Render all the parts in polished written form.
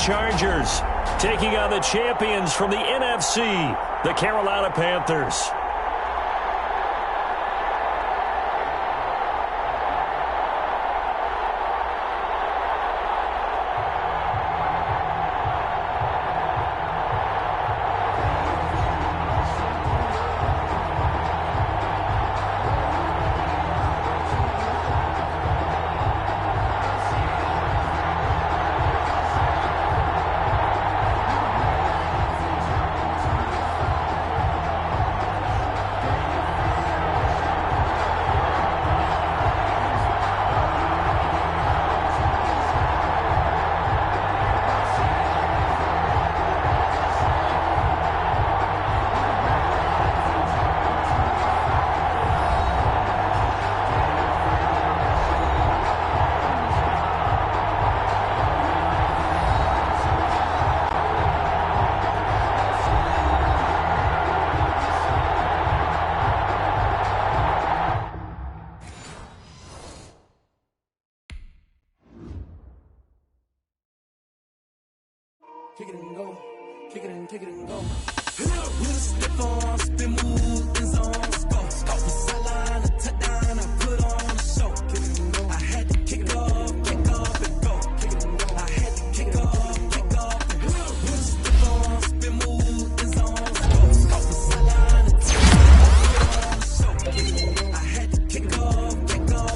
Chargers taking on the champions from the NFC, the Carolina Panthers. Kick it and go. Kick it and kick it and go. With a stiff arm, spin move, in zone, go. Scope the sideline, a touchdown, I put on a show. Kick it and go. I had to kick off and go. Kick it and go. I had to kick off and go. With a stiff arm, spin move, in zone, go. Scope the sideline, a touchdown, I put on a show. Kick it and go. I had to kick off and go.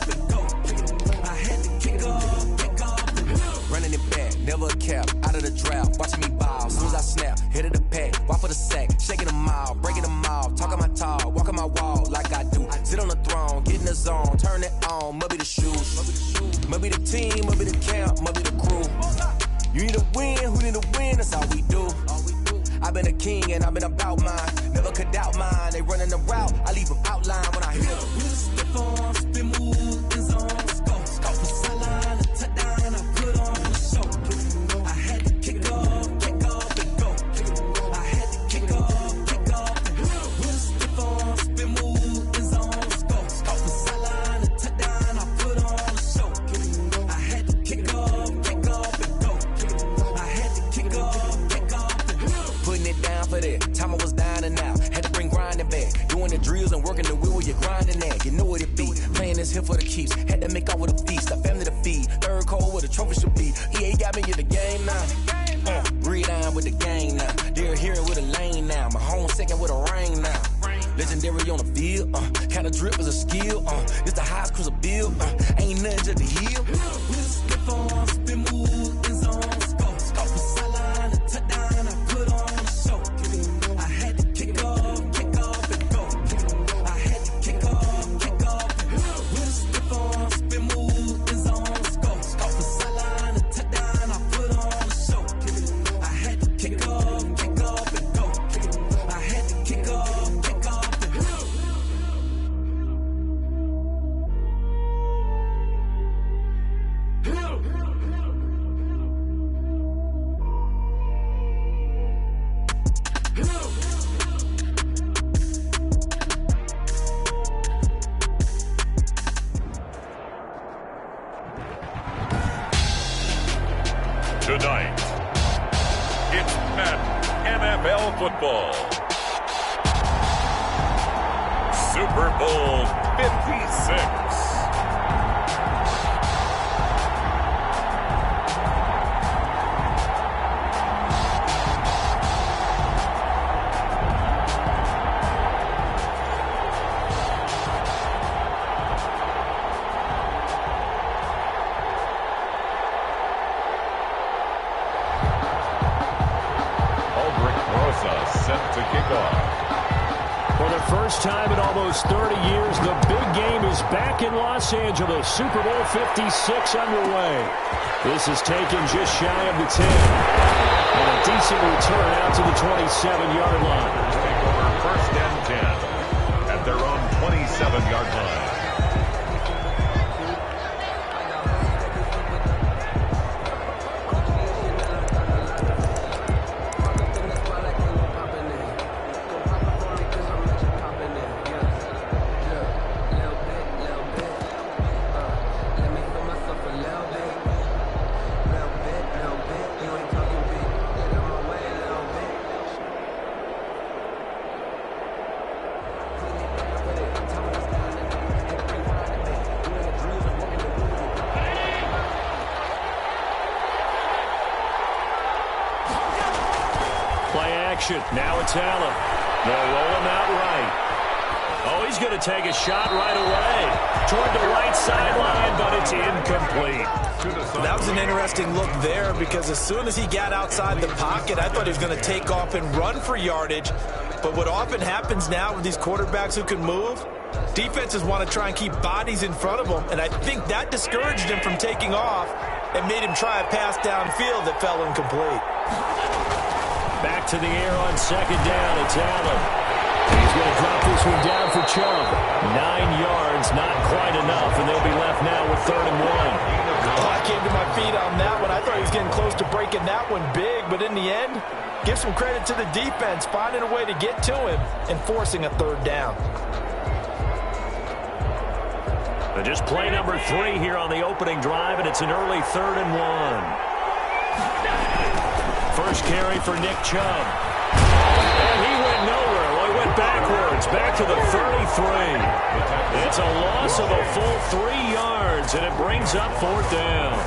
Kick it and go. I had to kick off and go. Running it back, never a cap, out of the draft. Watching me ball, soon as I snap, hit of the pack, walk for the sack, shaking them all, breaking them all, talking my talk, walking my wall like I do. Sit on the throne, get in the zone, turn it on, must be the shoes, must be the team, must be the camp, must be the crew. You need to win, who need to win, that's all we do. I've been a king and I've been about mine, never could doubt mine. They running the route, I leave them outline when I hit them. With a stiff arm, spin move, in zone, scope the sideline, a touchdown, I put on a show. I had to kick off and go. I had to kick off and go. With a stiff arm, spin move, in zone, scope the sideline, a touchdown, I put on a show. I had to kick off and go. I had to kick off and go. Putting it down for that, time I was down and out. Had to bring grinding back, doing the drills and working the wheel where you're grinding at. You know what it be, playing this here for the keeps. Had to make out with a feast, a family to feed. Third cold where the trophy should be. EA got me in the game now. Read on with the game now. They're hearing with a lane now. My home second with a ring now. Legendary on the field, kind of drip is a skill. It's the highest cruiser bill. Ain't nothing just the heel. With a stiff arm, spin move, in zone, scope the sideline, a touchdown, I put on a show. I had to kick off and go. I had to kick off and go. With a stiff arm, spin move, in zone, scope the sideline, a touchdown, I put on a show. I had to kick off and go. I had to kick off and go. Tonight, it's Madden NFL football. Super Bowl 56. Set to kick off. For the first time in almost 30 years, the big game is back in Los Angeles. Super Bowl 56 underway. This is taken just shy of the 10. And a decent return out to the 27-yard line. Take over first and 10 at their own 27-yard line. Let me feel myself a little bit. You ain't talking direction. Now it's Allen. They'll roll him out right. Oh, he's going to take a shot right away toward the right sideline, but it's incomplete. That was an interesting look there because as soon as he got outside the pocket, I thought he was going to take off and run for yardage. But what often happens now with these quarterbacks who can move, defenses want to try and keep bodies in front of them, and I think that discouraged him from taking off and made him try a pass downfield that fell incomplete. Back to the air on second down. It's Allen. He's going to drop this one down for Chubb. 9 yards, not quite enough, and they'll be left now with 3rd and 1. Oh, I came to my feet on that one. I thought he was getting close to breaking that one big, but in the end, give some credit to the defense, finding a way to get to him and forcing a 3rd down. Just play number 3 here on the opening drive, and it's an early 3rd and 1. First carry for Nick Chubb. And he went nowhere. Well, he went backwards, back to the 33. It's a loss of a full 3 yards, and it brings up 4th down.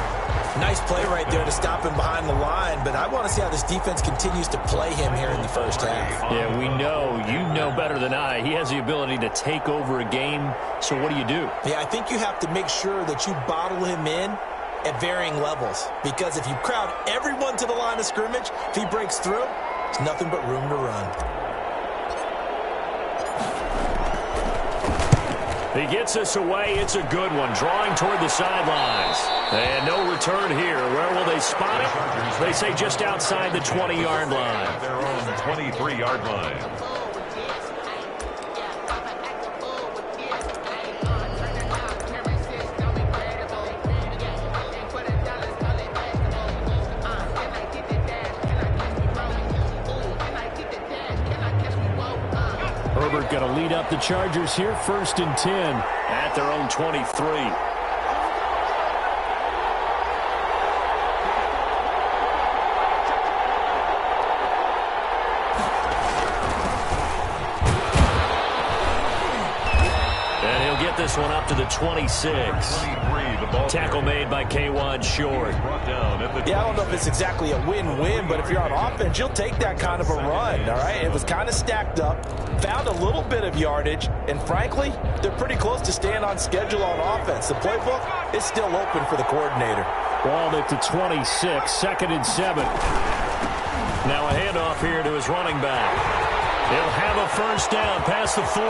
Nice play right there to stop him behind the line, but I want to see how this defense continues to play him here in the first half. Yeah, we know. You know better than I. He has the ability to take over a game, so what do? Yeah, I think you have to make sure that you bottle him in at varying levels, because if you crowd everyone to the line of scrimmage, if he breaks through, there's nothing but room to run. He gets us away. It's a good one. Drawing toward the sidelines. And no return here. Where will they spot it? They say just outside the 20-yard line. Their own 23-yard line. Herbert going to lead up the Chargers here, 1st and 10 at their own 23. And he'll get this one up to the 26. Tackle made by K'Wan Short. Yeah, I don't know if it's exactly a win-win, but if you're on offense, you'll take that kind of a run, all right? It was kind of stacked up, found a little bit of yardage, and frankly, they're pretty close to staying on schedule on offense. The playbook is still open for the coordinator. Ball at the 26, 2nd and 7. Now a handoff here to his running back. He'll have a first down past the 40.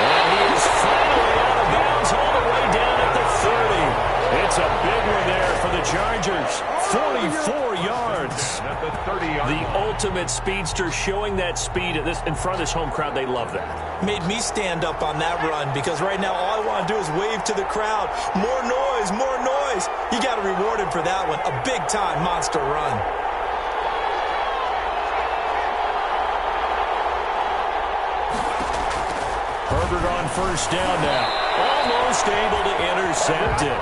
And he is finally out of bounds all the way down at the 30. It's a big one there for the Chargers. 44 yards. The ultimate speedster, showing that speed in front of this home crowd. They love that. Made me stand up on that run because right now all I want to do is wave to the crowd. More noise, more noise. You got to reward him for that one. A big-time monster run. Herbert on first down now. Almost able to intercept it.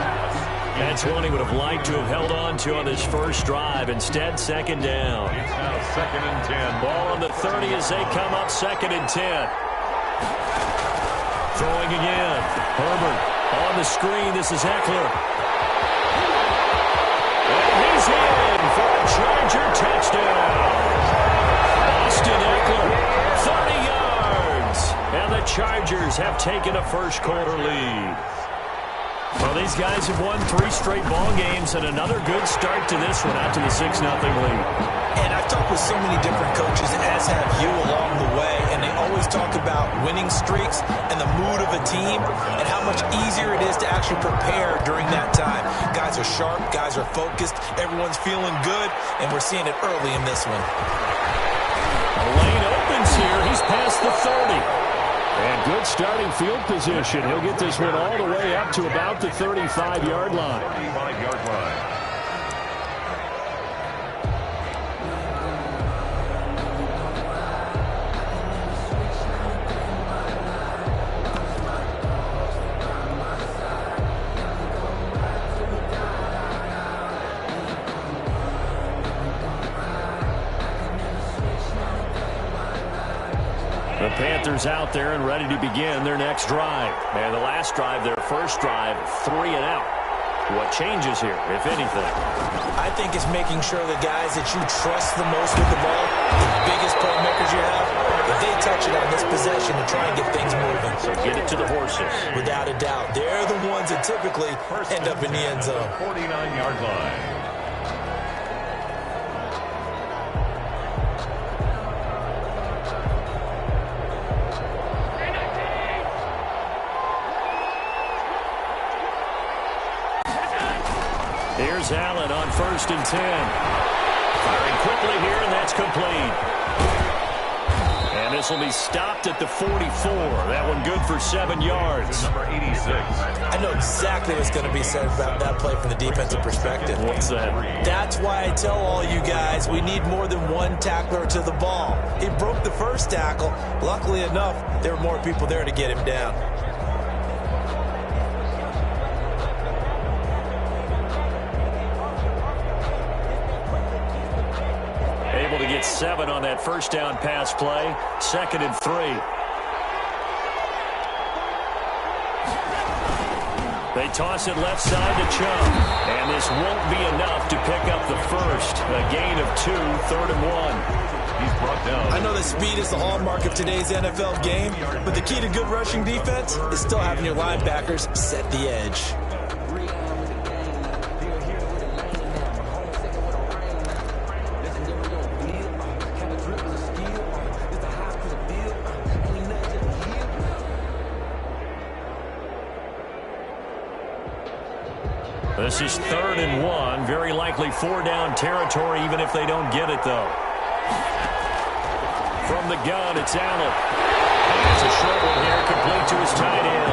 That's one he would have liked to have held on to on his first drive. Instead, 2nd down. It's now 2nd and 10. Ball on the 30 as they come up, 2nd and 10. Throwing again. Herbert on the screen. This is Eckler. And he's in for a Charger touchdown. Austin Eckler, 30 yards. And the Chargers have taken a first-quarter lead. Well, these guys have won 3 straight ball games and another good start to this one out to the 6-0 lead. And I've talked with so many different coaches, as have you along the way, and they always talk about winning streaks and the mood of a team and how much easier it is to actually prepare during that time. Guys are sharp, guys are focused, everyone's feeling good, and we're seeing it early in this one. The lane opens here. He's past the 30. And good starting field position. He'll get this one all the way up to about the 35-yard line. 35-yard line. The Panthers out there and ready to begin their next drive. And the last drive, their first drive, 3 and out. What changes here, if anything? I think it's making sure the guys that you trust the most with the ball, the biggest playmakers you have, if they touch it on this possession to try and get things moving. So get it to the horses. Without a doubt. They're the ones that typically end up in the end zone. 49-yard line. Here's Allen on 1st and 10. Firing quickly here, and that's complete. And this will be stopped at the 44. That one good for 7 yards. Number 86. I know exactly what's going to be said about that play from the defensive perspective. What's that? That's why I tell all you guys we need more than one tackler to the ball. He broke the first tackle. Luckily enough, there were more people there to get him down. To get 7 on that first down pass play. 2nd and 3. They toss it left side to Chubb. And this won't be enough to pick up the first. A gain of 2, 3rd and 1. He's brought down. I know that speed is the hallmark of today's NFL game, but the key to good rushing defense is still having your linebackers set the edge. This is 3rd and 1. Very likely 4-down territory, even if they don't get it, though. From the gun, it's Allen. And it's a short one here, complete to his tight end.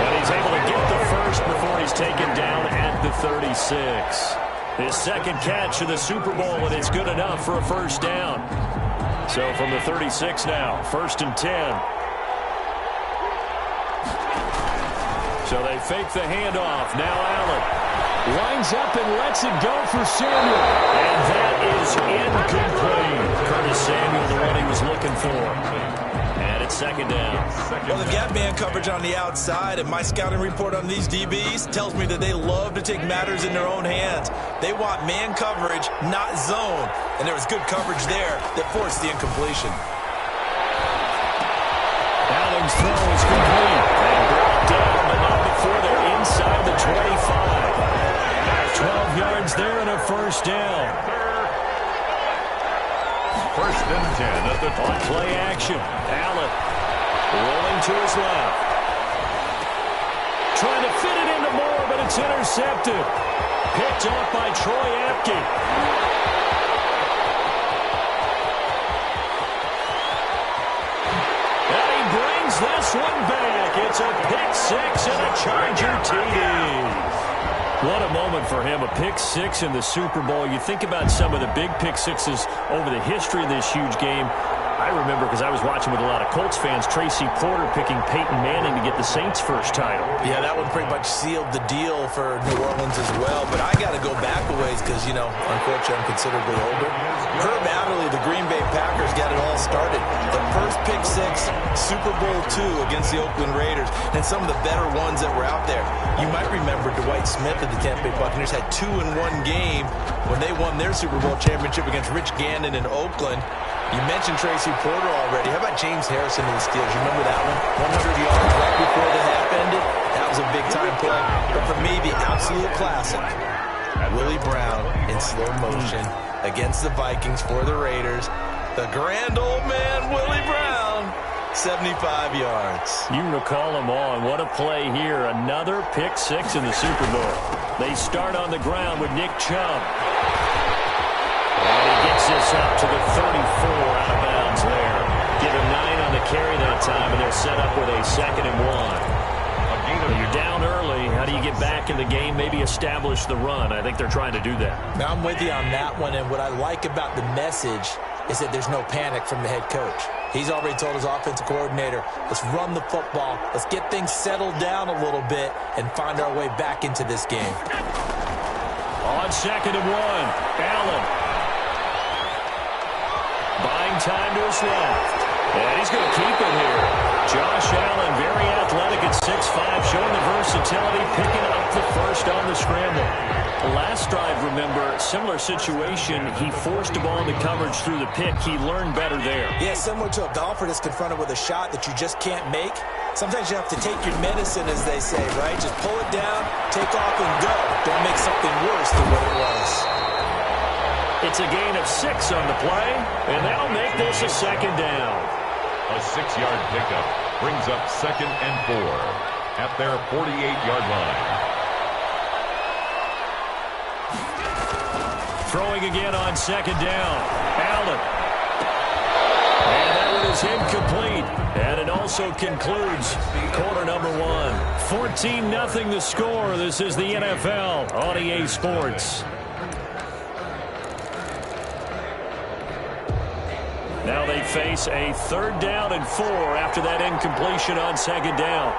And he's able to get the first before he's taken down at the 36. His 2nd catch of the Super Bowl, and it's good enough for a first down. So from the 36 now, 1st and 10. So they fake the handoff. Now Allen lines up and lets it go for Samuel. And that is incomplete. Curtis Samuel, the one he was looking for. And it's 2nd down. Well, the gap man coverage on the outside, and my scouting report on these DBs tells me that they love to take matters in their own hands. They want man coverage, not zone. And there was good coverage there that forced the incompletion. Allen's throw is complete. And brought down, but not before they're inside the 25. 12 yards there and a first down. 1st and 10 at the On play action. Allen rolling to his left. Trying to fit it into Moore, but it's intercepted. Picked off by Troy Apke. This one back. It's a pick 6 and a Charger TD. What a moment for him, a pick 6 in the Super Bowl. You think about some of the big pick 6s over the history of this huge game. I remember, because I was watching with a lot of Colts fans, Tracy Porter picking Peyton Manning to get the Saints' first title. Yeah, that one pretty much sealed the deal for New Orleans as well. But I got to go back a ways because, you know, unfortunately I'm considerably older. Herb Adderley, the Green Bay Packers, got it all started. The first pick 6, Super Bowl II against the Oakland Raiders, and some of the better ones that were out there. You might remember Dwight Smith of the Tampa Bay Buccaneers had 2 in one game when they won their Super Bowl championship against Rich Gannon in Oakland. You mentioned Tracy Porter already. How about James Harrison of the Steelers? You remember that one? 100 yards right before the half ended. That was a big-time play. But for me, the absolute classic, Willie Brown in slow motion against the Vikings for the Raiders. The grand old man, Willie Brown, 75 yards. You recall them all, and what a play here. Another pick 6 in the Super Bowl. They start on the ground with Nick Chubb. And he gets this up to the 34 out of bounds there. Give him 9 on the carry that time, and they're set up with a 2nd and 1. You're down early. How do you get back in the game? Maybe establish the run. I think they're trying to do that. Now, I'm with you on that one, and what I like about the message is that there's no panic from the head coach. He's already told his offensive coordinator, let's run the football, let's get things settled down a little bit, and find our way back into this game. On 2nd and 1, Allen. Buying time to his left. And he's going to keep it here. Josh Allen, very athletic at 6'5", showing the versatility, picking up the first on the scramble. Last drive, remember, similar situation. He forced a ball into coverage through the pick. He learned better there. Yeah, similar to a golfer that's confronted with a shot that you just can't make. Sometimes you have to take your medicine, as they say, right? Just pull it down, take off, and go. Don't make something worse than what it was. It's a gain of 6 on the play, and that'll make this a second down. A 6-yard pickup brings up 2nd and 4 at their 48-yard line. Throwing again on 2nd down. Allen. And that one is incomplete. And it also concludes quarter number 1. 14-0 the score. This is the NFL on EA Sports. Now they face a 3rd down and 4 after that incompletion on 2nd down.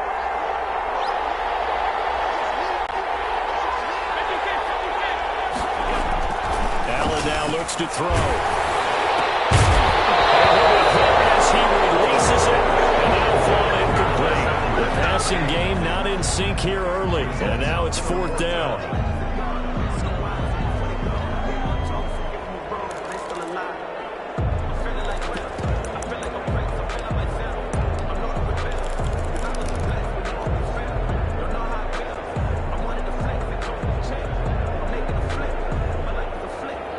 Now looks to throw. As he releases it, and now thrown incomplete. The passing game not in sync here early, and now it's 4th down.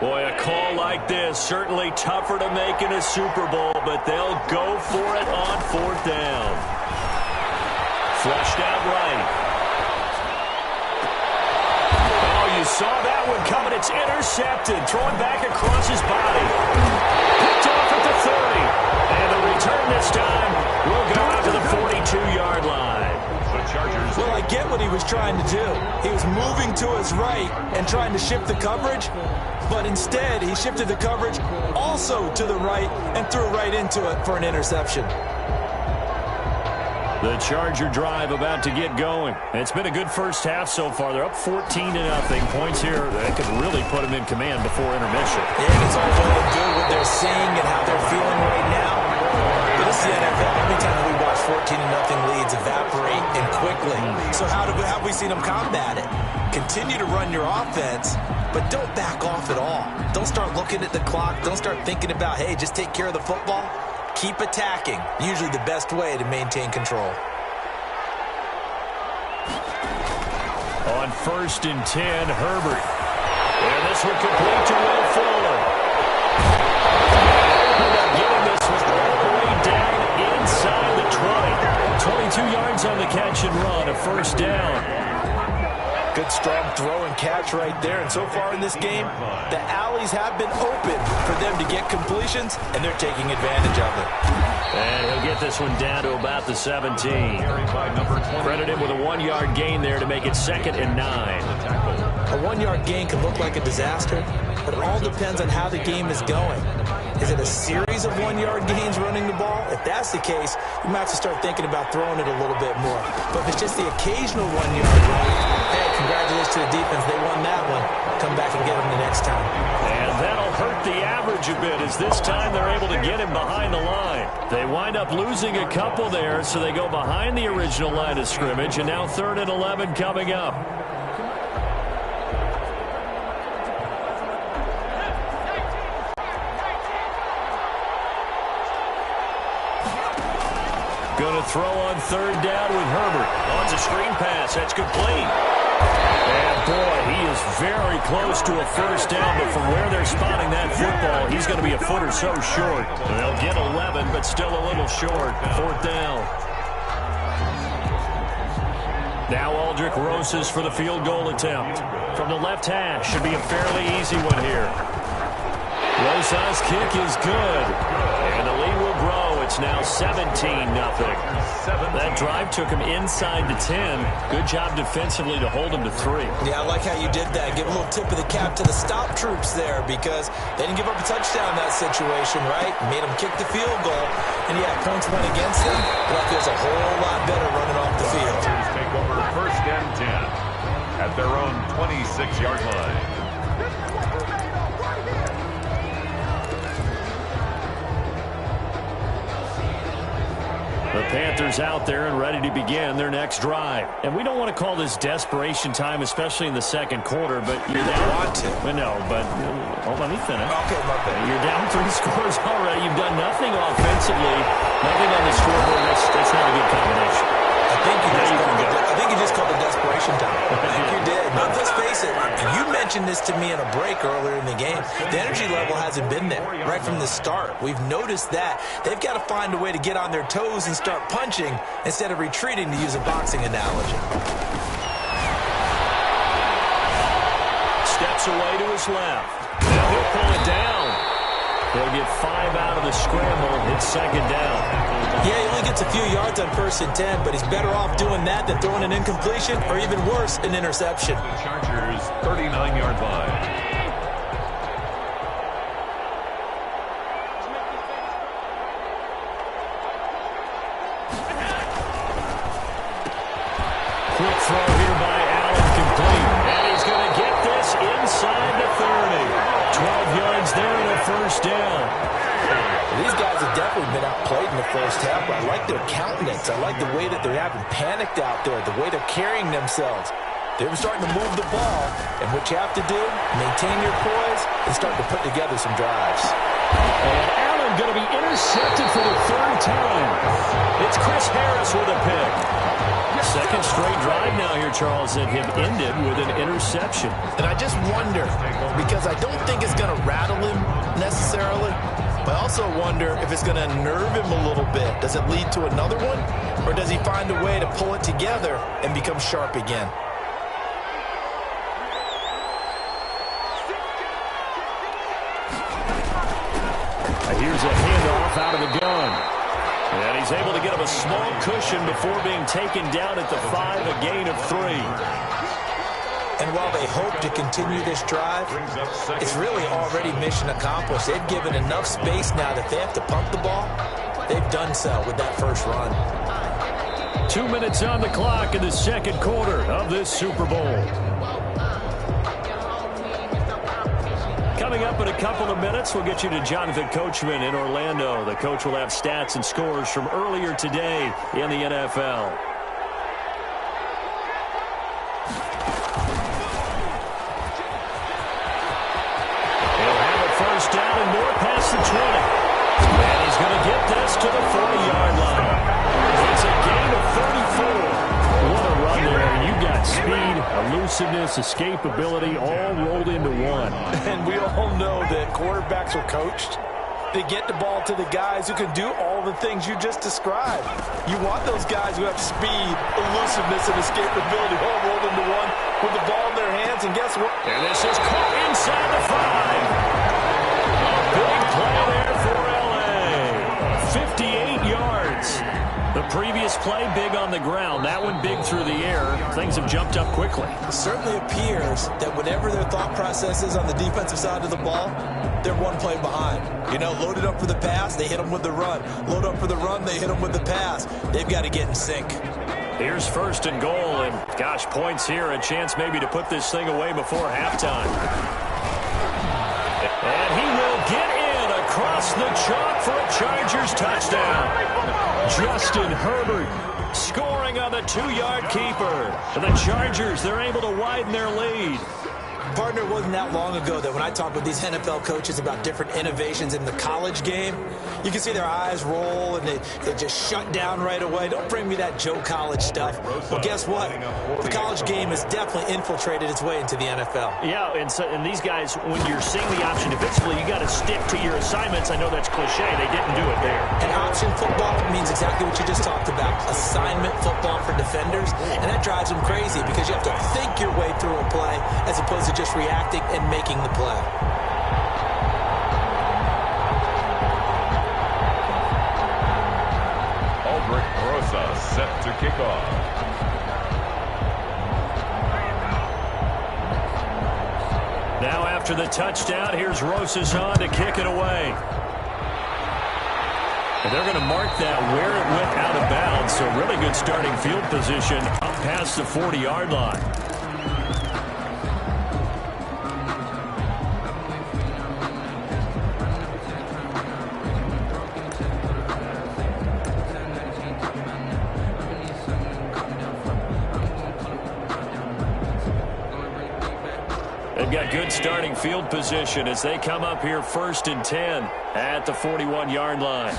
Boy, a call like this, certainly tougher to make in a Super Bowl, but they'll go for it on 4th down. Flushed out right. Oh, you saw that one coming. It's intercepted. Throwing back across his body. Picked off at the 30. And the return this time will go out to the 42-yard line. Well, I get what he was trying to do. He was moving to his right and trying to shift the coverage, but instead he shifted the coverage also to the right and threw right into it for an interception. The Charger drive about to get going. It's been a good first half so far. They're up 14-0. Points here that could really put them in command before intermission. Yeah, it's all well and good what they're seeing and how they're feeling right now. But this is the NFL. Every time we watch 14-0 leads evaporate and quickly. So how have we seen them combat it? Continue to run your offense, but don't back off at all. Don't start looking at the clock. Don't start thinking about, hey, just take care of the football. Keep attacking. Usually the best way to maintain control. On 1st and 10, Herbert. And this one complete to Will Fuller. Getting this one all the way down inside the 20. 22 yards on the catch and run, a 1st down. Good strong throw and catch right there. And so far in this game, the alleys have been open for them to get completions, and they're taking advantage of it. And he'll get this one down to about the 17. Credit him with a 1-yard gain there to make it 2nd and 9. A 1-yard gain can look like a disaster, but it all depends on how the game is going. Is it a series of 1-yard gains running the ball? If that's the case, you might have to start thinking about throwing it a little bit more. But if it's just the occasional 1-yard run, hey, congratulations to the defense. They won that one. Come back and get them the next time. And that'll hurt the average a bit, as this time they're able to get him behind the line. They wind up losing a couple there, so they go behind the original line of scrimmage, and now 3rd and 11 coming up. Going to throw on 3rd down with Herbert. On the screen pass. That's complete. And, boy, he is very close to a 1st down, but from where they're spotting that football, he's going to be a foot or so short. They'll get 11, but still a little short. 4th down. Now Aldrick Rosas for the field goal attempt. From the left hash. Should be a fairly easy one here. Rosas' kick is good. And the lead will grow. It's now 17-0. That drive took him inside the 10. Good job defensively to hold him to 3. Yeah, I like how you did that. Give a little tip of the cap to the stop troops there, because they didn't give up a touchdown in that situation, right? Made them kick the field goal. And, yeah, points went against them, but that feels a whole lot better running off the field. Take over 1st and 10 at their own 26-yard line. The Panthers out there and ready to begin their next drive. And we don't want to call this desperation time, especially in the second quarter, but you're down. Want to. No, but let me finish. Okay, my bad. You're down 3 scores already. You've done nothing offensively, nothing on the scoreboard. That's not a good combination. I think you just called it desperation time. I think you did. But let's face it, you mentioned this to me in a break earlier in the game. The energy level hasn't been there right from the start. We've noticed that. They've got to find a way to get on their toes and start punching instead of retreating, to use a boxing analogy. Steps away to his left. Now he'll pull it down. He'll get 5 out of the scramble. It's second down. Yeah, he only gets a few yards on 1st and 10, but he's better off doing that than throwing an incompletion or, even worse, an interception. The Chargers 39-yard line. Quick throw here by Allen, complete. And he's going to get this inside the 30. 12 yards there and a first down. These guys have definitely been outplayed in the first half, but I like their countenance. I like the way that they're having panicked out there, the way they're carrying themselves. They're starting to move the ball, and what you have to do, maintain your poise and start to put together some drives. And Allen going to be intercepted for the 3rd time. It's Chris Harris with a pick. Second straight drive now here, Charles, that have ended with an interception. And I just wonder, because I don't think it's going to rattle him necessarily, but I also wonder if it's going to nerve him a little bit. Does it lead to another one? Or does he find a way to pull it together and become sharp again? Here's a handoff out of the gun. And he's able to get him a small cushion before being taken down at the 5, a gain of 3. And while they hope to continue this drive, it's really already mission accomplished. They've given enough space now that they have to pump the ball. They've done so with that first run. 2 minutes on the clock in the second quarter of this Super Bowl. Coming up in a couple of minutes, we'll get you to Jonathan Coachman in Orlando. The coach will have stats and scores from earlier today in the NFL. Down and more past the 20. And he's going to get this to the 40-yard line. It's a gain of 34. What a run there. And you got speed, elusiveness, escapability all rolled into one. And we all know that quarterbacks are coached. They get the ball to the guys who can do all the things you just described. You want those guys who have speed, elusiveness, and escapability all rolled into one with the ball in their hands. And guess what? And this is caught inside the 5. Big play there for L.A. 58 yards. The previous play, big on the ground. That one big through the air. Things have jumped up quickly. It certainly appears that whatever their thought process is on the defensive side of the ball, they're one play behind. You know, loaded up for the pass, they hit them with the run. Load up for the run, they hit them with the pass. They've got to get in sync. Here's 1st and goal, and gosh, points here. A chance maybe to put this thing away before halftime. And he will get in across the chalk for a Chargers touchdown. Justin Herbert scoring on the 2-yard keeper. And the Chargers, they're able to widen their lead. Partner, it wasn't that long ago that when I talk with these NFL coaches about different innovations in the college game, you can see their eyes roll and they just shut down right away. Don't bring me that Joe College stuff. Well, guess what? The college game has definitely infiltrated its way into the NFL. Yeah, and these guys, when you're seeing the option defensively, you got to stick to your assignments. I know that's cliche. They didn't do it there. And option football means exactly what you just talked about. Assignment football for defenders. And that drives them crazy because you have to think your way through a play as opposed to just reacting and making the play. Aldrich Rosa set to kick off. Now after the touchdown, here's Rosas on to kick it away. And they're going to mark that where it went out of bounds. So really good starting field position up past the 40-yard line. starting field position as they come up here 1st and 10 at the 41-yard line.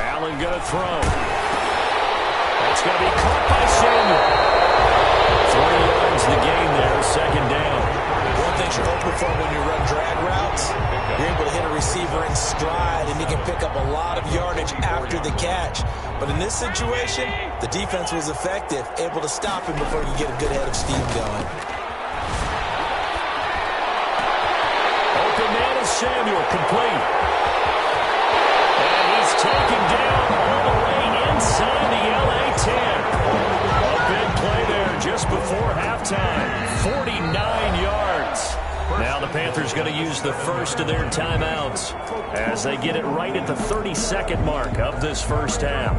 Allen going to throw. That's going to be caught by Samuel. 3 yards the gain there, 2nd down. One thing you're hoping for when you run drag routes, you're able to hit a receiver in stride, and he can pick up a lot of yardage after the catch. But in this situation, the defense was effective, able to stop him before you get a good head of steam going. Open man is Samuel, complete. And he's taken down all the way inside the LA 10. A big play there just before halftime. 49 yards. Now the Panthers going to use the first of their timeouts as they get it right at the 32nd mark of this first half.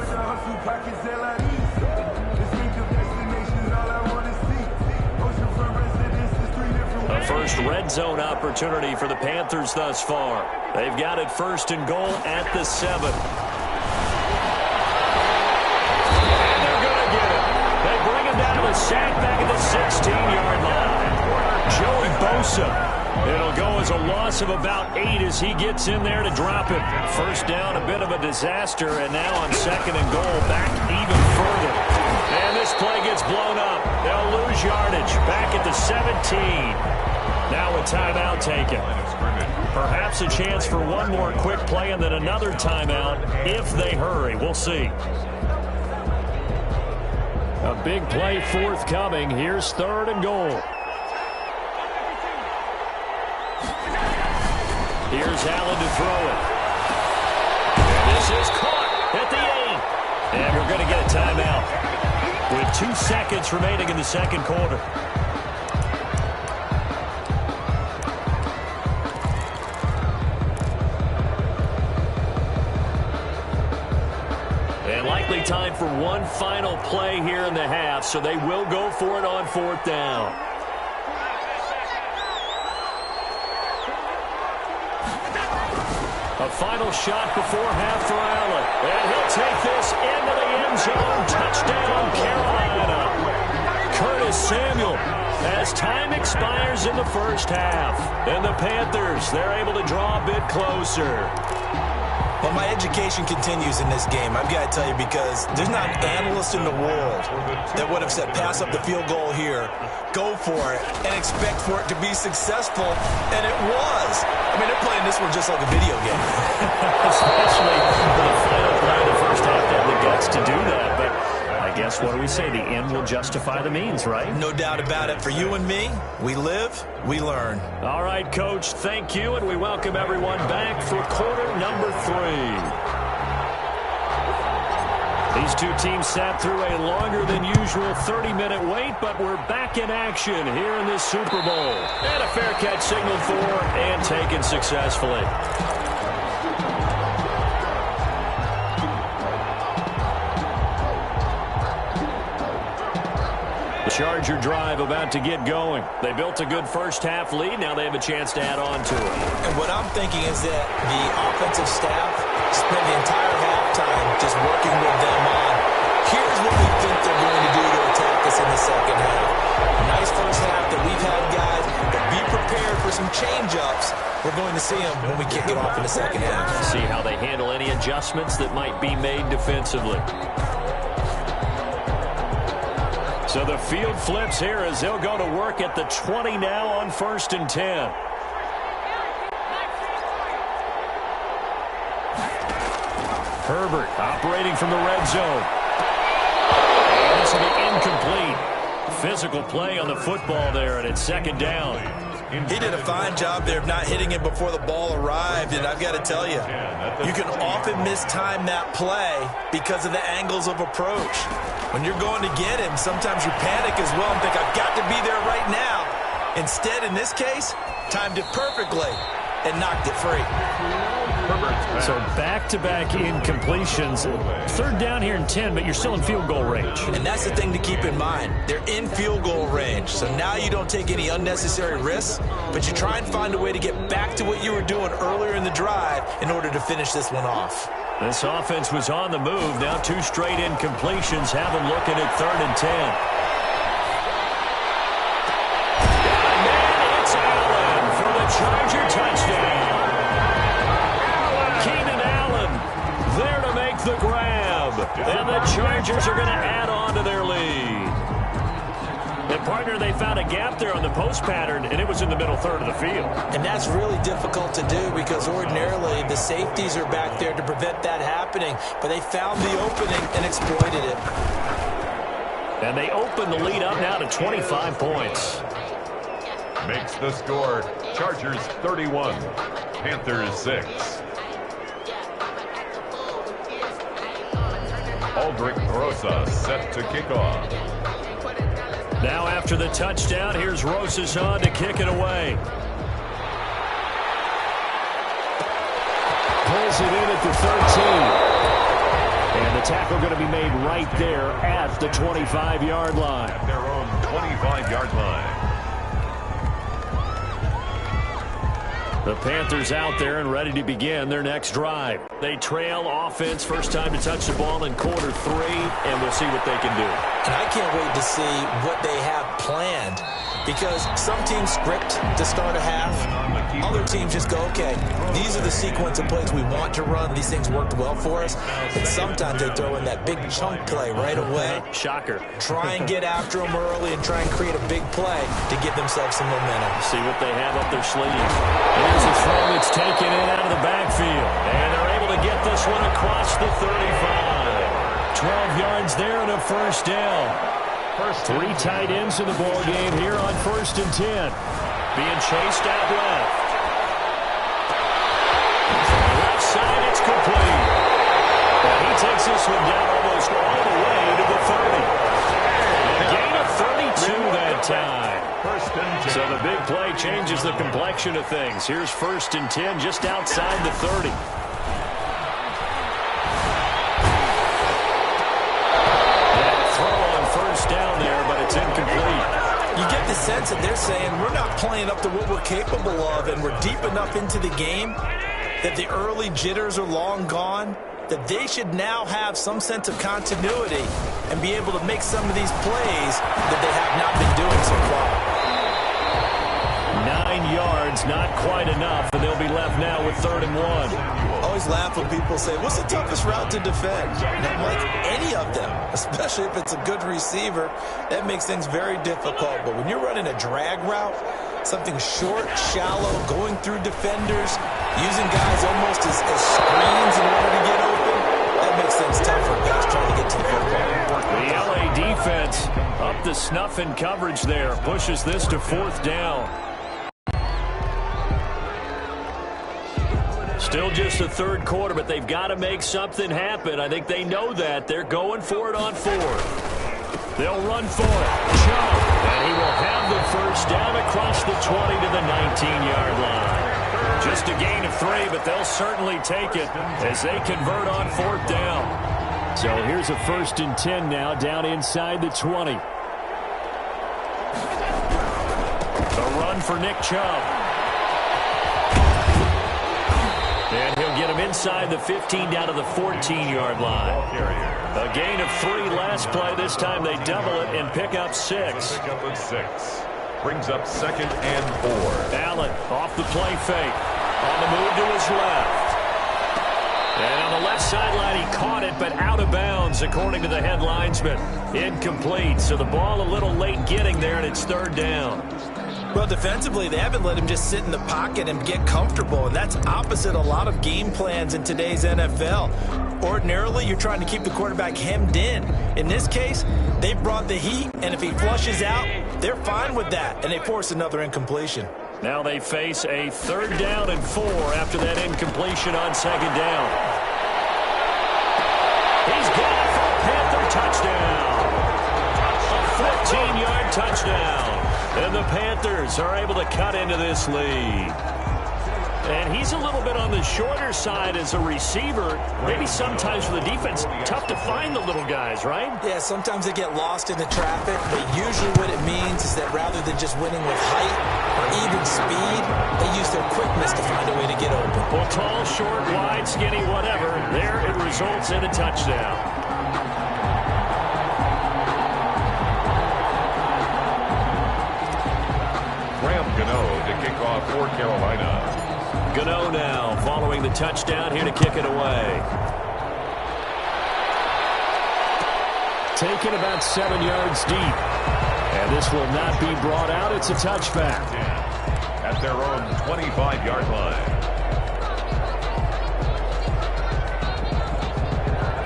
The first red zone opportunity for the Panthers thus far. They've got it 1st and goal at the 7. And they're going to get it. They bring him down to a sack back at the 16-yard line. Joey Bosa. It'll go as a loss of about 8 as he gets in there to drop it. First down, a bit of a disaster, and now on 2nd and goal, back even further. And this play gets blown up. They'll lose yardage back at the 17. Now a timeout taken. Perhaps a chance for one more quick play and then another timeout if they hurry. We'll see. A big play forthcoming. Here's 3rd and goal. Here's Allen to throw it. And this is caught at the 8. And we're going to get a timeout with 2 seconds remaining in the 2nd quarter. And likely time for one final play here in the half, so they will go for it on 4th down. A final shot before half for Allen. And he'll take this into the end zone. Touchdown, Carolina. Curtis Samuel as time expires in the first half. And the Panthers, they're able to draw a bit closer. Well, my education continues in this game, I've got to tell you, because there's not an analyst in the world that would have said pass up the field goal here, go for it, and expect for it to be successful, and it was. I mean, they're playing this one just like a video game. Especially for the final play of the first half, they had the guts to do that, but I guess what do we say? The end will justify the means, right? No doubt about it. For you and me, we live, we learn. All right, Coach, thank you, and we welcome everyone back for quarter number 3. These two teams sat through a longer than usual 30-minute wait, but we're back in action here in this Super Bowl. And a fair catch signaled for and taken successfully. Charger drive about to get going. They built a good first half lead. Now they have a chance to add on to it. And what I'm thinking is that the offensive staff spent the entire halftime just working with them on, here's what we think they're going to do to attack us in the second half. Nice first half that we've had, guys, but be prepared for some change-ups. We're going to see them when we kick it off in the second half. See how they handle any adjustments that might be made defensively. So the field flips here as they'll go to work at the 20 now on 1st and 10. Herbert operating from the red zone. And this will be incomplete. Physical play on the football there, and it's 2nd down. He did a fine job there of not hitting it before the ball arrived, and I've got to tell you, you can often mistime that play because of the angles of approach. When you're going to get him, sometimes you panic as well and think, I've got to be there right now. Instead, in this case, timed it perfectly and knocked it free. So back-to-back incompletions. 3rd down here in 10, but you're still in field goal range. And that's the thing to keep in mind. They're in field goal range. So now you don't take any unnecessary risks, but you try and find a way to get back to what you were doing earlier in the drive in order to finish this one off. This offense was on the move. Now 2 straight incompletions have them looking at 3rd and 10. And it's Allen. Charger touchdown. Keenan Allen there to make the grab. And the Chargers are going to add on to their lead. And, partner, they found a gap there on the post pattern, and it was in the middle third of the field. And that's really difficult to do because ordinarily the safeties are back there to prevent that happening. But they found the opening and exploited it. And they open the lead up now to 25 points. Makes the score Chargers 31, Panthers 6. Aldrick Rosa set to kick off. Now after the touchdown, here's Rosas to kick it away. Pulls it in at the 13. And the tackle going to be made right there at the 25-yard line. At their own 25-yard line. The Panthers out there and ready to begin their next drive. They trail offense, first time to touch the ball in quarter 3, and we'll see what they can do. And I can't wait to see what they have planned because some teams script to start a half. Other teams just go, okay, these are the sequence of plays we want to run. These things worked well for us. But sometimes they throw in that big chunk play right away. Shocker. Try and get after them early and try and create a big play to give themselves some momentum. See what they have up their sleeve. Here's a throw that's taken in out of the backfield. And they're able to get this one across the 35. 12 yards there and a first down. Three tight ends in the ball game here on 1st and 10. Being chased out left. Left side, it's complete. And he takes this one down almost all the way to the 30. A gain of 32 that time. So the big play changes the complexion of things. Here's 1st and 10 just outside the 30. Down there, but it's incomplete. You get the sense that they're saying we're not playing up to what we're capable of, and we're deep enough into the game that the early jitters are long gone, that they should now have some sense of continuity and be able to make some of these plays that they have not been doing so far. 9 yards, not quite enough, and they'll be left now with 3rd and 1. I always laugh when people say, what's the toughest route to defend? And I'm like, any of them, especially if it's a good receiver, that makes things very difficult. But when you're running a drag route, something short, shallow, going through defenders, using guys almost as screens in order to get open, that makes things tough for guys trying to get to the football. The LA defense up the snuff in coverage there, pushes this to 4th down. Still just the 3rd quarter, but they've got to make something happen. I think they know that. They're going for it on 4th. They'll run for it. Chubb, and he will have the first down across the 20 to the 19-yard line. Just a gain of 3, but they'll certainly take it as they convert on 4th down. So here's a 1st and 10 now down inside the 20. The run for Nick Chubb. And he'll get him inside the 15 down to the 14-yard line. A gain of 3 last play. This time they double it and pick up 6. Pick up a 6. Brings up 2nd and 4. Allen off the play fake. On the move to his left. And on the left sideline, he caught it, but out of bounds, according to the head linesman. Incomplete. So the ball a little late getting there, and it's 3rd down. Well, defensively, they haven't let him just sit in the pocket and get comfortable, and that's opposite a lot of game plans in today's NFL. Ordinarily, you're trying to keep the quarterback hemmed in. In this case, they brought the heat, and if he flushes out, they're fine with that, and they force another incompletion. Now they face a 3rd down and 4 after that incompletion on 2nd down. He's got it for a Panther touchdown. A 14-yard touchdown. And the Panthers are able to cut into this lead. And he's a little bit on the shorter side as a receiver. Maybe sometimes for the defense, tough to find the little guys, right? Yeah, sometimes they get lost in the traffic, but usually what it means is that rather than just winning with height or even speed, they use their quickness to find a way to get open. Well, tall, short, wide, skinny, whatever, there it results in a touchdown. Graham Gano to kick off for Carolina. Gano now following the touchdown here to kick it away. Taken about 7 yards deep. And this will not be brought out. It's a touchback. At their own 25-yard line.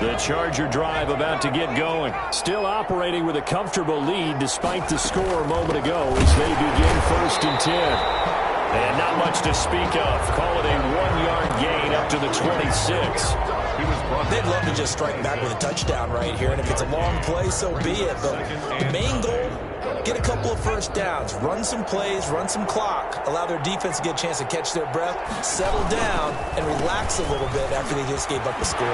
The Charger drive about to get going. Still operating with a comfortable lead despite the score a moment ago as they begin 1st and 10. And not much to speak of. Call it a 1-yard gain up to the 26. They'd love to just strike back with a touchdown right here, and if it's a long play, so be it. But the main goal, get a couple of first downs, run some plays, run some clock, allow their defense to get a chance to catch their breath, settle down, and relax a little bit after they just gave up the score.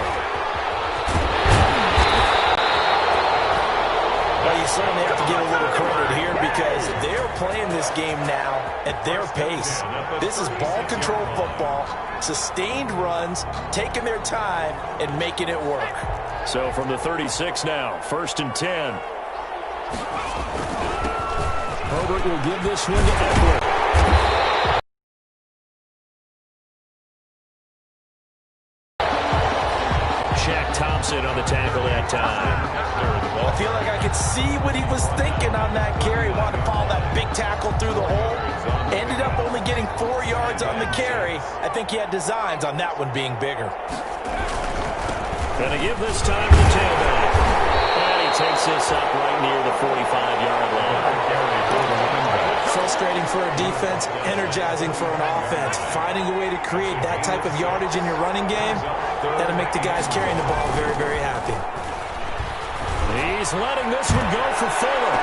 Well, you certainly have to give a little credit here because they're playing this game now at their pace. This is ball control football, sustained runs, taking their time, and making it work. So from the 36 now, 1st and 10. Herbert will give this one to Eckler. Shaq Thompson on the tackle that time. I feel like I could see what he was thinking on that carry. Wanted to follow that big tackle through the hole. Ended up only getting 4 yards on the carry. I think he had designs on that one being bigger. Gonna give this time to the tailback. And he takes this up right near the 45-yard line. Frustrating for a defense, energizing for an offense. Finding a way to create that type of yardage in your running game, that'll make the guys carrying the ball very, very happy. He's letting this one go for Fuller.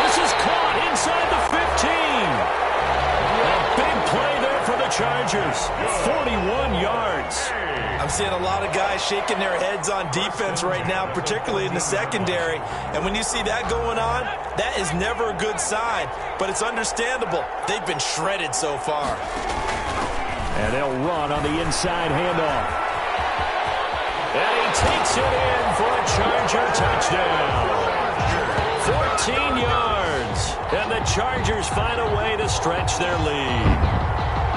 This is caught inside the 15. A big play there for the Chargers. 41 yards. I'm seeing a lot of guys shaking their heads on defense right now, particularly in the secondary. And when you see that going on, that is never a good sign. But it's understandable. They've been shredded so far. And they'll run on the inside handoff. And he takes it in for a Charger touchdown. 14 yards. And the Chargers find a way to stretch their lead.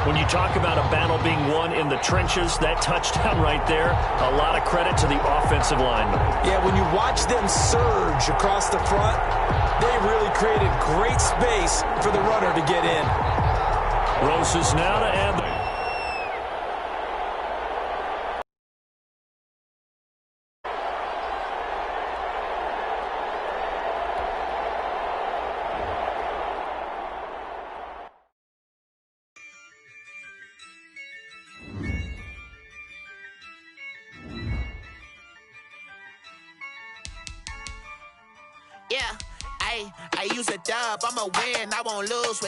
When you talk about a battle being won in the trenches, that touchdown right there, a lot of credit to the offensive linemen. Yeah, when you watch them surge across the front, they really created great space for the runner to get in. Roses now to add the... Yeah, I use a dub, I'ma win, I won't lose.